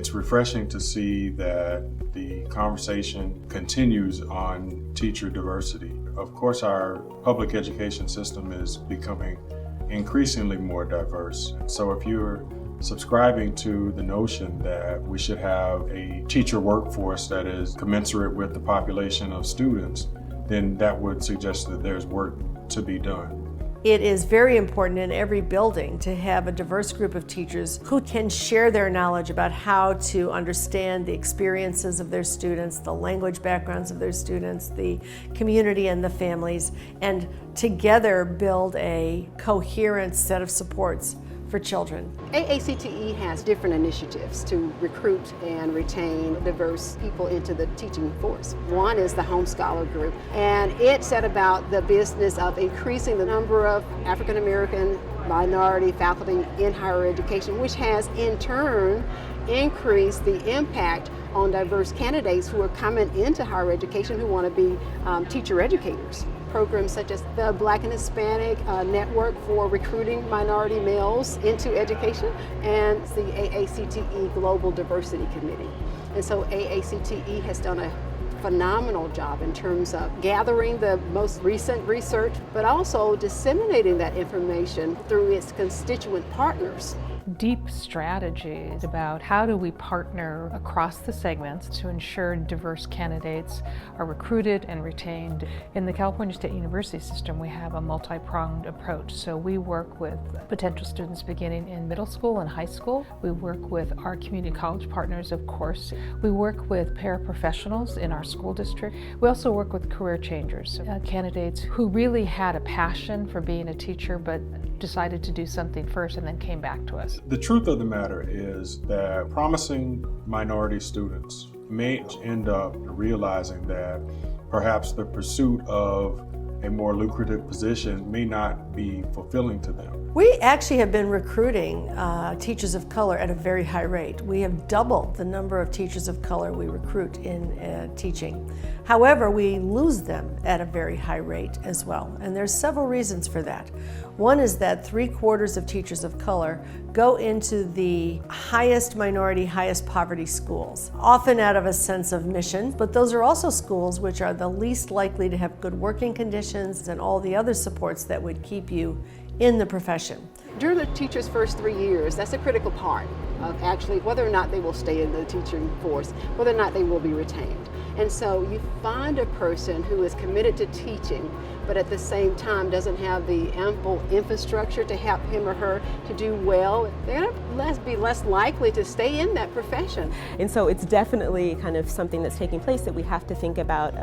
It's refreshing to see that the conversation continues on teacher diversity. Of course, our public education system is becoming increasingly more diverse. So if you're subscribing to the notion that we should have a teacher workforce that is commensurate with the population of students, then that would suggest that there's work to be done. It is very important in every building to have a diverse group of teachers who can share their knowledge about how to understand the experiences of their students, the language backgrounds of their students, the community and the families, and together build a coherent set of supports for children. AACTE has different initiatives to recruit and retain diverse people into the teaching force. One is the Home Scholar Group, and it set about the business of increasing the number of African American minority faculty in higher education, which has in turn increased the impact on diverse candidates who are coming into higher education who want to be teacher educators. Programs such as the Black and Hispanic Network for recruiting minority males into education, and the AACTE Global Diversity Committee. And so AACTE has done a phenomenal job in terms of gathering the most recent research, but also disseminating that information through its constituent partners. Deep strategies about how do we partner across the segments to ensure diverse candidates are recruited and retained. In the California State University system, we have a multi-pronged approach. So we work with potential students beginning in middle school and high school. We work with our community college partners, of course. We work with paraprofessionals in our school district. We also work with career changers, candidates who really had a passion for being a teacher but decided to do something first and then came back to us. The truth of the matter is that promising minority students may end up realizing that perhaps the pursuit of a more lucrative position may not be fulfilling to them. We actually have been recruiting teachers of color at a very high rate. We have doubled the number of teachers of color we recruit in teaching. However, we lose them at a very high rate as well, and there's several reasons for that. One is that 3/4 of teachers of color go into the highest minority, highest poverty schools, often out of a sense of mission, but those are also schools which are the least likely to have good working conditions and all the other supports that would keep you in the profession. During the teacher's first 3 years, that's a critical part of actually whether or not they will stay in the teaching force, whether or not they will be retained. And so you find a person who is committed to teaching, but at the same time doesn't have the ample infrastructure to help him or her to do well, they're going to be less likely to stay in that profession. And so it's definitely kind of something that's taking place that we have to think about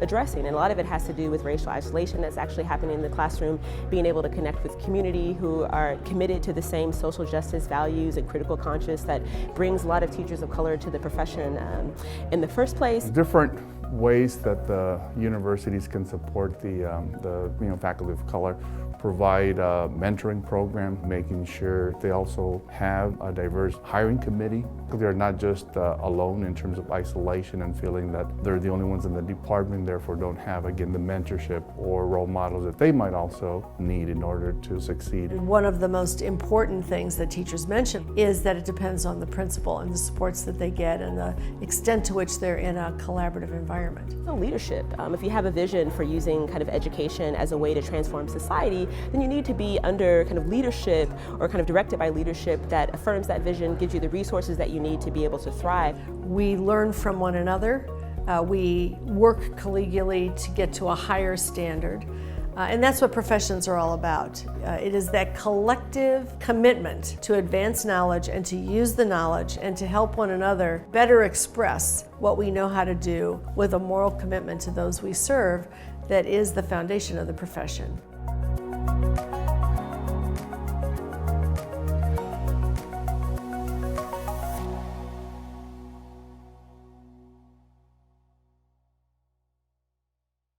addressing. And a lot of it has to do with racial isolation that's actually happening in the classroom, being able to connect with community who are committed to the same social justice values and critical conscience that brings a lot of teachers of color to the profession in the first place. Different ways that the universities can support the faculty of color, provide a mentoring program, making sure they also have a diverse hiring committee. They're not just alone in terms of isolation and feeling that they're the only ones in the department, therefore don't have, again, the mentorship or role models that they might also need in order to succeed. One of the most important things that teachers mention is that it depends on the principal and the supports that they get and the extent to which they're in a collaborative environment. So leadership. If you have a vision for using kind of education as a way to transform society, then you need to be under kind of leadership or kind of directed by leadership that affirms that vision, gives you the resources that you need to be able to thrive. We learn from one another. We work collegially to get to a higher standard. And that's what professions are all about. It is that collective commitment to advance knowledge and to use the knowledge and to help one another better express what we know how to do with a moral commitment to those we serve that is the foundation of the profession.